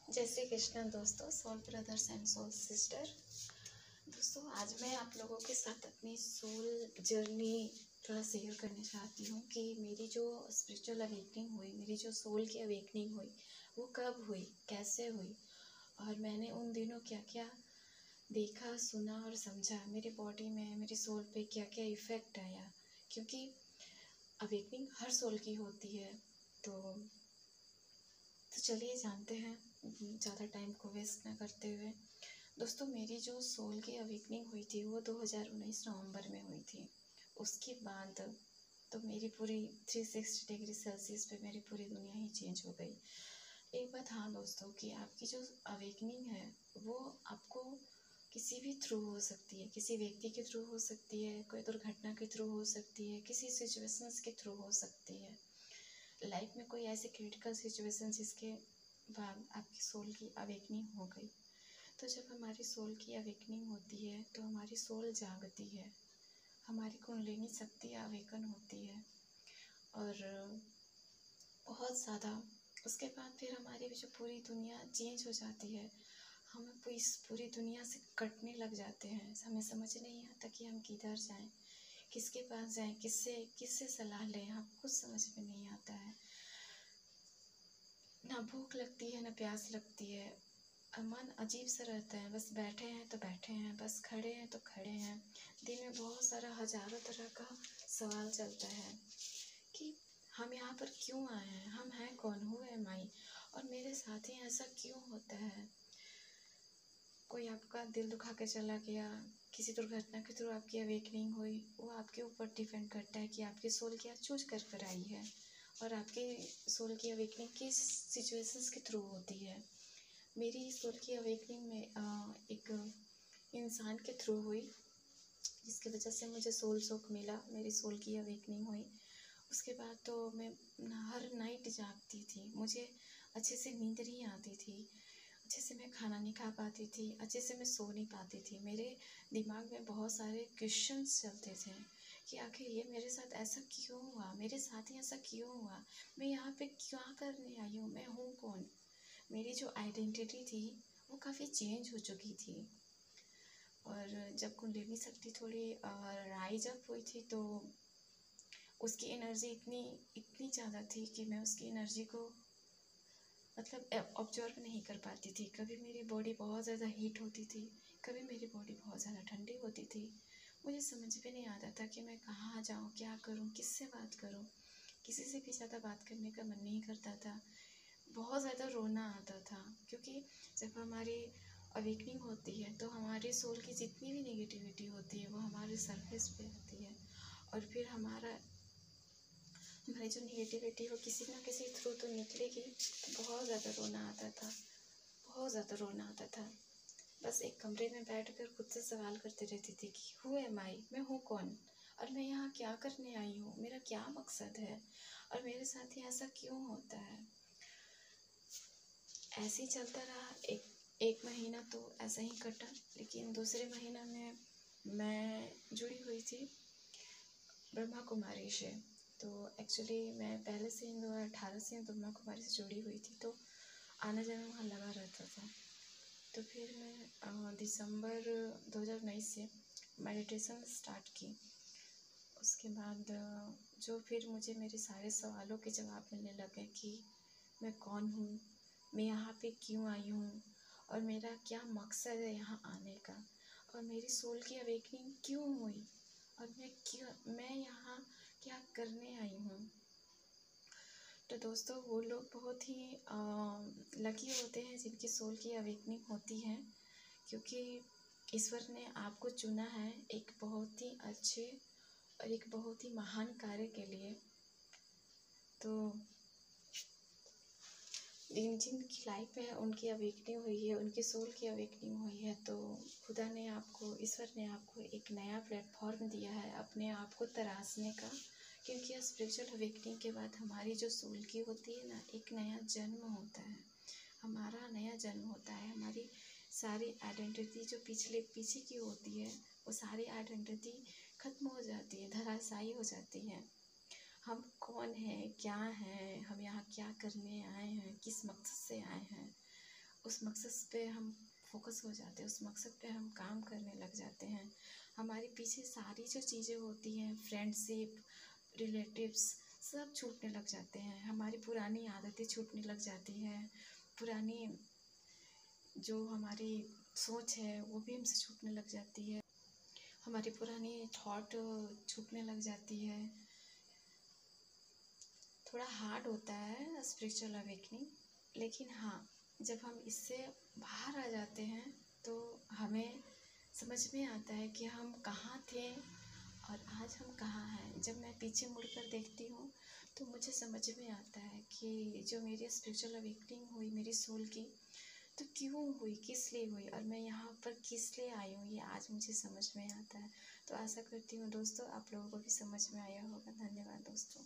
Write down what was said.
जय श्री कृष्ण दोस्तों, soul brothers and soul sister. दोस्तों, आज मैं आप लोगों के साथ अपनी सोल जर्नी थोड़ा शेयर करना चाहती हूँ कि मेरी जो स्पिरिचुअल अवेकनिंग हुई, मेरी जो सोल की अवेकनिंग हुई, वो कब हुई, कैसे हुई, और मैंने उन दिनों क्या क्या देखा, सुना और समझा। मेरी बॉडी में, मेरी सोल पे क्या क्या इफ़ेक्ट आया, क्योंकि अवेकनिंग हर सोल की होती है। तो चलिए जानते हैं, ज़्यादा टाइम को वेस्ट ना करते हुए। दोस्तों, मेरी जो सोल की अवेकनिंग हुई थी वो 2019 नवंबर में हुई थी। उसके बाद तो मेरी पूरी 360 डिग्री सेल्सियस पे मेरी पूरी दुनिया ही चेंज हो गई। एक बात हाँ दोस्तों, कि आपकी जो अवेकनिंग है वो आपको किसी भी थ्रू हो सकती है, किसी व्यक्ति के थ्रू हो सकती है, कोई दुर्घटना के थ्रू हो सकती है, किसी सिचुएशंस के थ्रू हो सकती है। लाइफ में कोई ऐसी क्रिटिकल सिचुएशन जिसके बाद आपकी सोल की अवेकनिंग हो गई। तो जब हमारी सोल की अवेकनिंग होती है तो हमारी सोल जागती है, हमारी कुंडलिनी शक्ति अवेकन होती है, और बहुत ज़्यादा उसके बाद फिर हमारी जो पूरी दुनिया चेंज हो जाती है। हम इस पूरी दुनिया से कटने लग जाते हैं। हमें समझ नहीं आता कि हम किधर जाएं, किसके पास जाएं, किससे सलाह लें, हम कुछ समझ में नहीं आता है। ना भूख लगती है, ना प्यास लगती है। मन अजीब सा रहता है, बस बैठे हैं तो बैठे हैं, बस खड़े हैं तो खड़े हैं। दिल में बहुत सारा हजारों तरह का सवाल चलता है कि हम यहाँ पर क्यों आए हैं, हम हैं कौन, हु एम आई, और मेरे साथ ही ऐसा क्यों होता है। कोई आपका दिल दुखा के चला गया, किसी दुर्घटना के थ्रू आपकी अवेकनिंग हुई, वो आपके ऊपर डिपेंड करता है कि आपकी सोल क्या चूज कर आई है, और आपकी सोल की अवेकनिंग किस सिचुएशंस के थ्रू होती है। मेरी सोल की अवेकनिंग में एक इंसान के थ्रू हुई, जिसकी वजह से मुझे सोल सुख मिला, मेरी सोल की अवेकनिंग हुई। उसके बाद तो मैं हर नाइट जागती थी, मुझे अच्छे से नींद नहीं आती थी, अच्छे से मैं खाना नहीं खा पाती थी, अच्छे से मैं सो नहीं पाती थी। मेरे दिमाग में बहुत सारे क्वेश्चंस चलते थे कि आखिर ये मेरे साथ ऐसा क्यों हुआ, मेरे साथ ही ऐसा क्यों हुआ, मैं यहाँ पे क्या करने आई हूँ, मैं हूँ कौन। मेरी जो आइडेंटिटी थी वो काफ़ी चेंज हो चुकी थी। और जब कुंडलिनी शक्ति थोड़ी राइज अप हुई थी तो उसकी एनर्जी इतनी ज़्यादा थी कि मैं उसकी एनर्जी को मतलब ऑब्जर्व नहीं कर पाती थी। कभी मेरी बॉडी बहुत ज़्यादा हीट होती थी, कभी मेरी बॉडी बहुत ज़्यादा ठंडी होती थी। मुझे समझ में नहीं आता था कि मैं कहाँ जाऊँ, क्या करूँ, किससे बात करूँ। किसी से भी ज़्यादा बात करने का मन नहीं करता था, बहुत ज़्यादा रोना आता था, क्योंकि जब हमारी अवेकनिंग होती है तो हमारी सोल की जितनी भी नेगेटिविटी होती है वो हमारे सरफेस पे आती है, और फिर हमारी जो नेगेटिविटी वो किसी ना किसी थ्रू तो निकलेगी। तो बहुत ज़्यादा रोना आता था, बहुत ज़्यादा रोना आता था। बस एक कमरे में बैठकर खुद से सवाल करते रहती थी कि हु एम आई, मैं हूँ कौन, और मैं यहाँ क्या करने आई हूँ, मेरा क्या मकसद है, और मेरे साथ ही ऐसा क्यों होता है। ऐसे ही चलता रहा। एक महीना तो ऐसा ही कटा, लेकिन दूसरे महीना में मैं जुड़ी हुई थी ब्रह्मा कुमारी से। तो एक्चुअली मैं पहले से ही 2018 से ब्रह्मा कुमारी से जुड़ी हुई थी, तो आना जाना वहाँ लगा रहता था। तो फिर मैं दिसंबर 2019 से मेडिटेशन स्टार्ट की। उसके बाद जो फिर मुझे मेरे सारे सवालों के जवाब मिलने लगे कि मैं कौन हूँ, मैं यहाँ पे क्यों आई हूँ, और मेरा क्या मकसद है यहाँ आने का, और मेरी सोल की अवेकनिंग क्यों हुई, और मैं यहाँ क्या करने आई हूँ। तो दोस्तों, वो लोग बहुत ही लकी होते हैं जिनकी सोल की अवेकनिंग होती है, क्योंकि ईश्वर ने आपको चुना है एक बहुत ही अच्छे और एक बहुत ही महान कार्य के लिए। तो जिनकी लाइफ में उनकी अवेकनिंग हुई है, उनकी सोल की अवेकनिंग हुई है, तो खुदा ने आपको, ईश्वर ने आपको एक नया प्लेटफॉर्म दिया है अपने आप को तराशने का। क्योंकि स्पिरिचुअल अवेकनिंग के बाद हमारी जो सोल की होती है ना, एक नया जन्म होता है, हमारा नया जन्म होता है। हमारी सारी आइडेंटिटी जो पीछे की होती है, वो सारी आइडेंटिटी खत्म हो जाती है, धराशायी हो जाती है। हम कौन हैं, क्या हैं, हम यहाँ क्या करने आए हैं, किस मकसद से आए हैं, उस मकसद पे हम फोकस हो जाते हैं, उस मकसद पे हम काम करने लग जाते हैं। हमारे पीछे सारी जो चीज़ें होती हैं, फ्रेंडशिप, रिलेटिव्स, सब छूटने लग जाते हैं। हमारी पुरानी आदतें छूटने लग जाती हैं, पुरानी जो हमारी सोच है वो भी हमसे छूटने लग जाती है, हमारी पुरानी थॉट छूटने लग जाती है। थोड़ा हार्ड होता है स्पिरिचुअल अवेकनिंग, लेकिन हाँ, जब हम इससे बाहर आ जाते हैं तो हमें समझ में आता है कि हम कहाँ थे और आज हम कहाँ हैं। जब मैं पीछे मुड़कर देखती हूँ तो मुझे समझ में आता है कि जो मेरी स्पिरिचुअल अवेकनिंग हुई मेरी सोल की, तो क्यों हुई, किस लिए हुई और मैं यहाँ पर किस लिए आई हूँ, ये आज मुझे समझ में आता है। तो आशा करती हूँ दोस्तों आप लोगों को भी समझ में आया होगा। धन्यवाद दोस्तों।